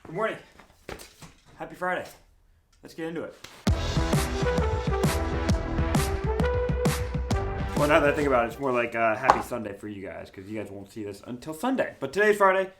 Good morning. Happy Friday. Let's get into it. Well, now that I think about it, it's more like a happy Sunday for you guys because you guys won't see this until Sunday. But today's Friday.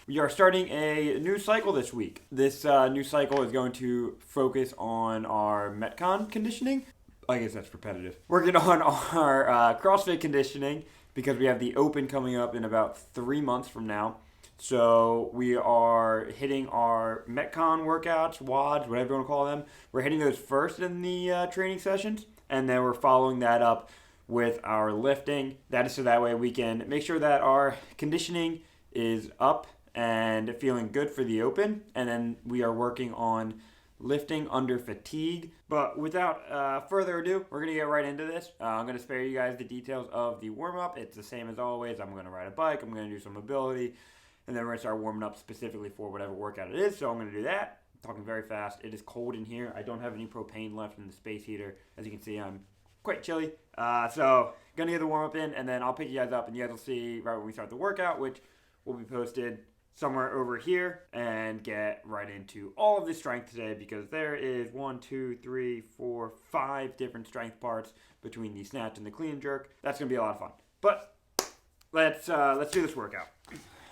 We are starting a new cycle this week. This new cycle is going to focus on our Metcon conditioning. I guess that's repetitive. Working on our CrossFit conditioning because we have the Open coming up in about 3 months from now. So we are hitting our Metcon workouts, WODs, whatever you want to call them. We're hitting those first in the training sessions, and then we're following that up with our lifting. That is so that way we can make sure that our conditioning is up and feeling good for the Open, and then we are working on lifting under fatigue. But without further ado, we're going to get right into this. I'm going to spare you guys the details of the warm-up. It's the same as always. I'm going to ride a bike. I'm going to do some mobility. And then we're going to start warming up specifically for whatever workout it is. So I'm going to do that. I'm talking very fast. It is cold in here. I don't have any propane left in the space heater. As you can see, I'm quite chilly. So going to get the warm-up in, and then I'll pick you guys up, and you guys will see right when we start the workout, which will be posted somewhere over here, and get right into all of the strength today because there is 5 different strength parts between the snatch and the clean and jerk. That's going to be a lot of fun. But let's do this workout.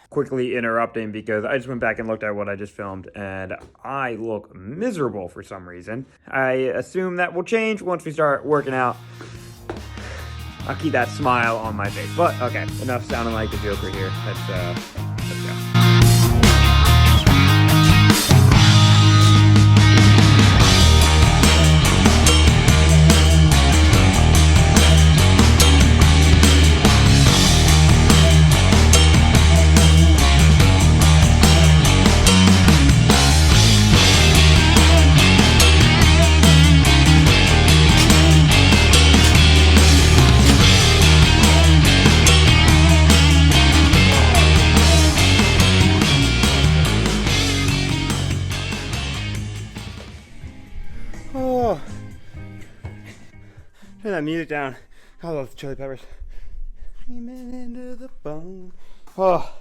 Quickly interrupting because I just went back and looked at what I just filmed and I look miserable for some reason. I assume that will change once we start working out. I'll keep that smile on my face. But okay, enough sounding like the Joker here. Let's go. Turn that music down. I love the Chili Peppers. Into the bone. Oh,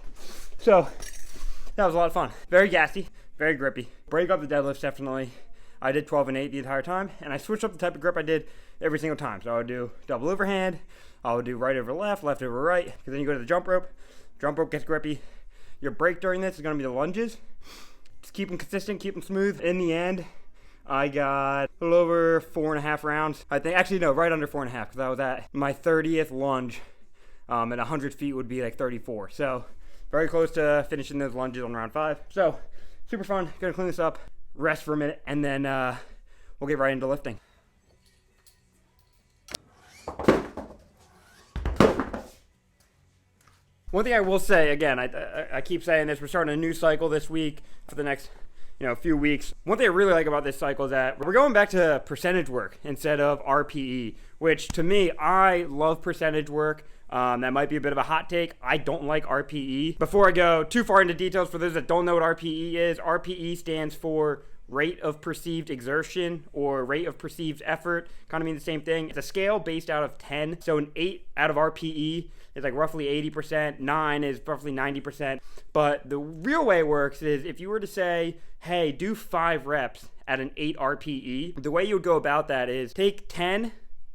so that was a lot of fun. Very gassy, very grippy. Break up the deadlifts definitely. I did 12 and 8 the entire time, and I switched up the type of grip I did every single time. So I would do double overhand. I would do right over left, left over right. Because then you go to the jump rope. Jump rope gets grippy. Your break during this is going to be the lunges. Just keep them consistent, keep them smooth. In the end, I got a little over 4.5 rounds. I think, actually no, right under 4.5 because I was at my 30th lunge. And 100 feet would be like 34. So very close to finishing those lunges on round 5. So super fun. Gonna clean this up, rest for a minute, and then we'll get right into lifting. One thing I will say, again, I keep saying this, we're starting a new cycle this week for the next few weeks. One thing I really like about this cycle is that we're going back to percentage work instead of RPE, which to me, I love percentage work. That might be a bit of a hot take. I don't like RPE. Before I go too far into details, for those that don't know what RPE is, RPE stands for rate of perceived exertion or rate of perceived effort. Kind of mean the same thing. It's a scale based out of 10. So an 8 out of RPE is like roughly 80%. 9 is roughly 90%. But the real way it works is if you were to say, hey, do 5 reps at an 8 RPE, the way you would go about that is take 10.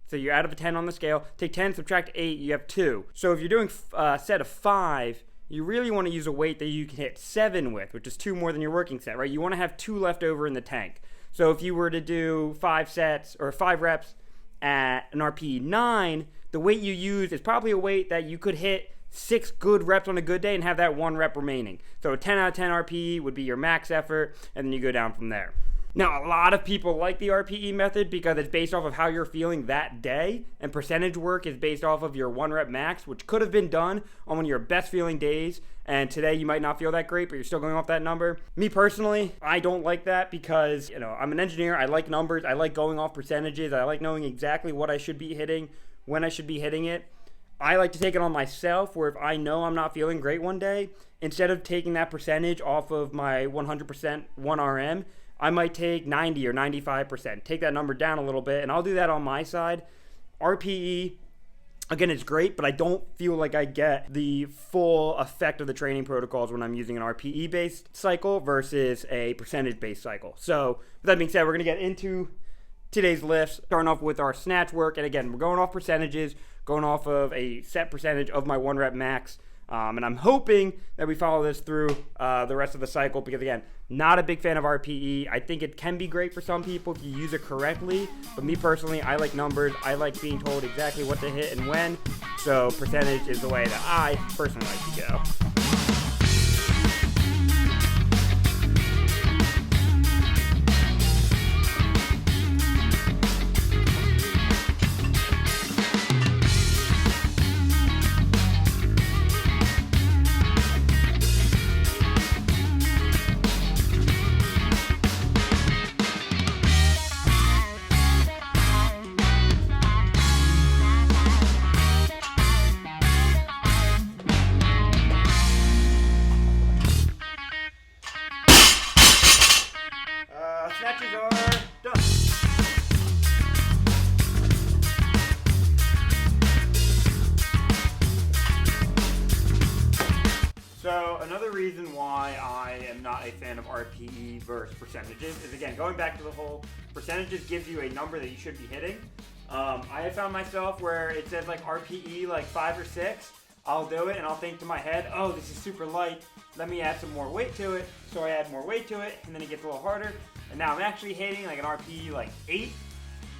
So you're out of a 10 on the scale. Take 10, subtract 8, you have 2. So if you're doing a set of 5, you really want to use a weight that you can hit 7 with, which is 2 more than your working set, right? You want to have 2 left over in the tank. So if you were to do 5 sets or 5 reps at an RPE 9, the weight you use is probably a weight that you could hit 6 good reps on a good day and have that 1 rep remaining. So a 10 out of 10 RPE would be your max effort, and then you go down from there. Now, a lot of people like the RPE method because it's based off of how you're feeling that day, and percentage work is based off of your 1 rep max, which could have been done on one of your best feeling days, and today you might not feel that great, but you're still going off that number. Me personally, I don't like that because, I'm an engineer, I like numbers, I like going off percentages, I like knowing exactly what I should be hitting, when I should be hitting it. I like to take it on myself where if I know I'm not feeling great one day, instead of taking that percentage off of my 100% 1RM, I might take 90 or 95%, take that number down a little bit, and I'll do that on my side. RPE Again, it's great, but I don't feel like I get the full effect of the training protocols when I'm using an RPE-based cycle versus a percentage-based cycle. So with that being said, we're going to get into today's lifts, starting off with our snatch work. And again, we're going off percentages, going off of a set percentage of my 1 rep max. And I'm hoping that we follow this through the rest of the cycle because, again, not a big fan of RPE. I think it can be great for some people if you use it correctly. But me personally, I like numbers. I like being told exactly what to hit and when. So percentage is the way that I personally like to go. Snatches are done. So another reason why I am not a fan of RPE versus percentages is, again, going back to the whole percentages gives you a number that you should be hitting. I have found myself where it says like RPE like 5 or 6. I'll do it and I'll think to my head, oh, this is super light. Let me add some more weight to it. So I add more weight to it and then it gets a little harder. And now I'm actually hitting like an RPE like 8,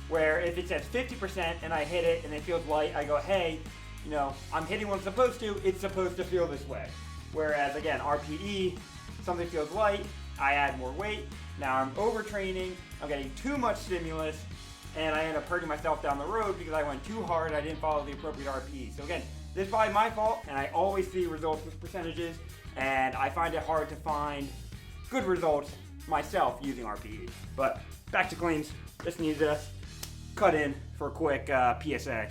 where if it says 50% and I hit it and it feels light, I go, hey, you know, I'm hitting what I'm supposed to. It's supposed to feel this way. Whereas, again, RPE, something feels light, I add more weight. Now I'm overtraining, I'm getting too much stimulus, and I end up hurting myself down the road because I went too hard, I didn't follow the appropriate RPE. So again, this is probably my fault, and I always see results with percentages, and I find it hard to find good results myself using RPE. But back to cleans. Just need to cut in for a quick PSA.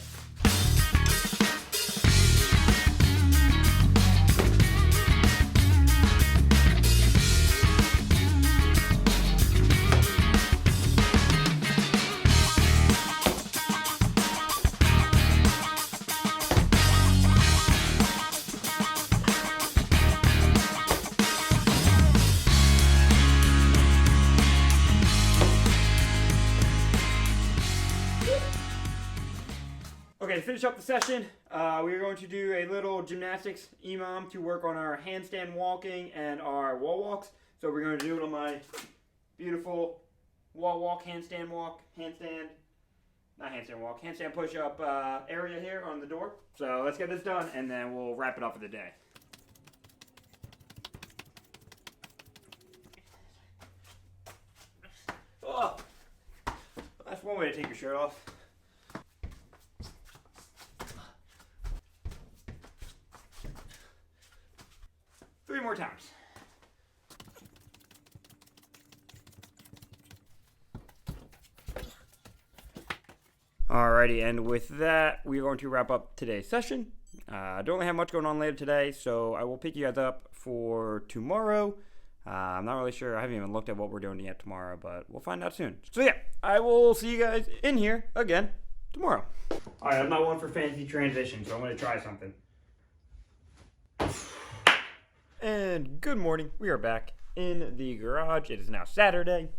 Okay, to finish up the session, we are going to do a little gymnastics EMOM to work on our handstand walking and our wall walks. So we're going to do it on my beautiful wall walk, handstand push-up area here on the door. So let's get this done and then we'll wrap it up for the day. Oh, that's one way to take your shirt off. Three more times. Alrighty, and with that, we're going to wrap up today's session. I don't really have much going on later today, so I will pick you guys up for tomorrow. I'm not really sure. I haven't even looked at what we're doing yet tomorrow, but we'll find out soon. So yeah, I will see you guys in here again tomorrow. Alright, I'm not one for fancy transitions, so I'm going to try something. And good morning. We are back in the garage. It is now Saturday.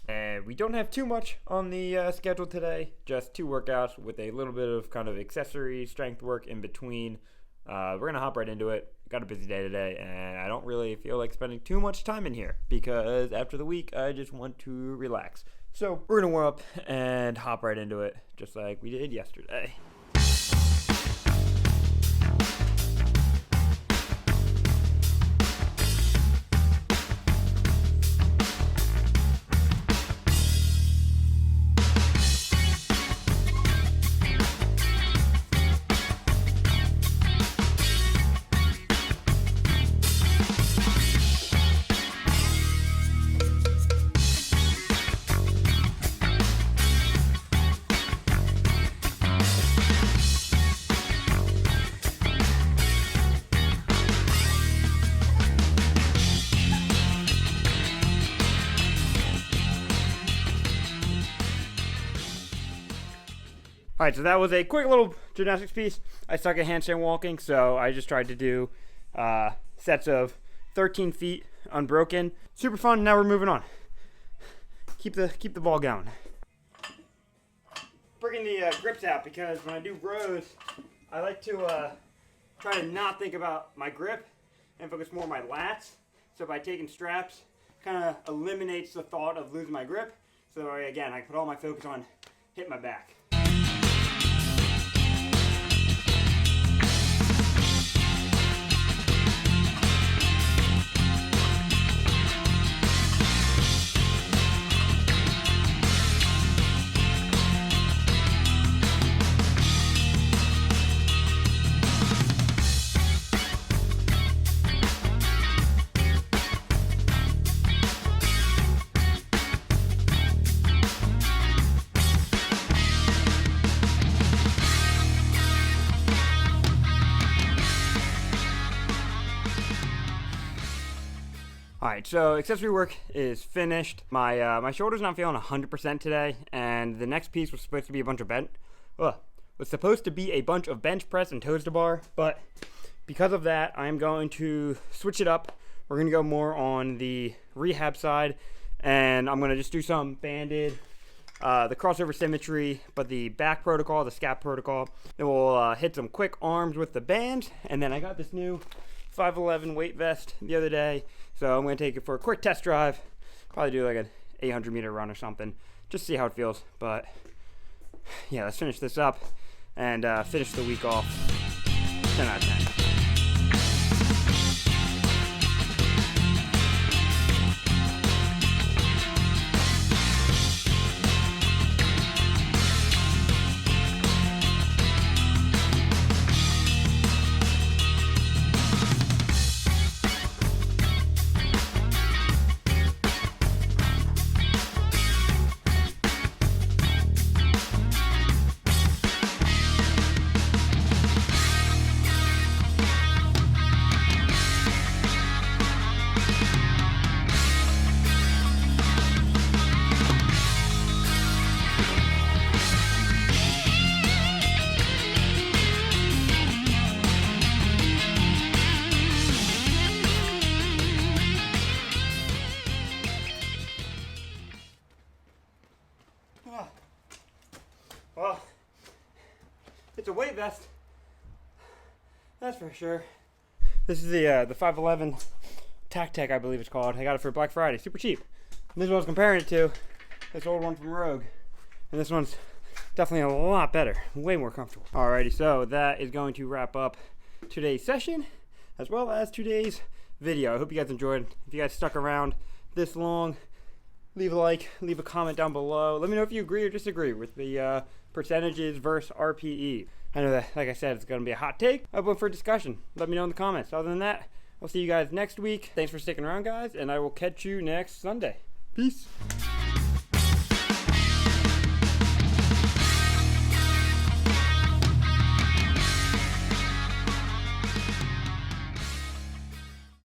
And we don't have too much on the schedule today. Just 2 workouts with a little bit of kind of accessory strength work in between. We're going to hop right into it. Got a busy day today, and I don't really feel like spending too much time in here because after the week, I just want to relax. So we're going to warm up and hop right into it just like we did yesterday. All right, so that was a quick little gymnastics piece. I suck at handstand walking, so I just tried to do sets of 13 feet unbroken. Super fun. Now we're moving on. Keep the ball going. Bringing the grips out because when I do rows, I like to try to not think about my grip and focus more on my lats. So by taking straps, kind of eliminates the thought of losing my grip. So again, I put all my focus on hitting my back. Alright, so accessory work is finished. My shoulder's not feeling 100% today, and the next piece was supposed to be a bunch of bench press and toes to bar, but because of that, I'm going to switch it up. We're going to go more on the rehab side, and I'm going to just do some banded, the crossover symmetry, but the back protocol, the scap protocol. Then we'll hit some quick arms with the bands, and then I got this new 511 weight vest the other day, so I'm going to take it for a quick test drive. Probably do like an 800 meter run or something, just see how it feels. But yeah, let's finish this up and finish the week off 10 out of 10. Well, it's a weight vest, that's for sure. This is the 511 Tech, I believe it's called. I got it for Black Friday, super cheap. And this is what I was comparing it to, this old one from Rogue. And this one's definitely a lot better, way more comfortable. Alrighty, so that is going to wrap up today's session, as well as today's video. I hope you guys enjoyed. If you guys stuck around this long, leave a like, leave a comment down below. Let me know if you agree or disagree with the percentages versus RPE. I know that, like I said, it's going to be a hot take. Open for discussion. Let me know in the comments. Other than that, I'll see you guys next week. Thanks for sticking around, guys, and I will catch you next Sunday. Peace.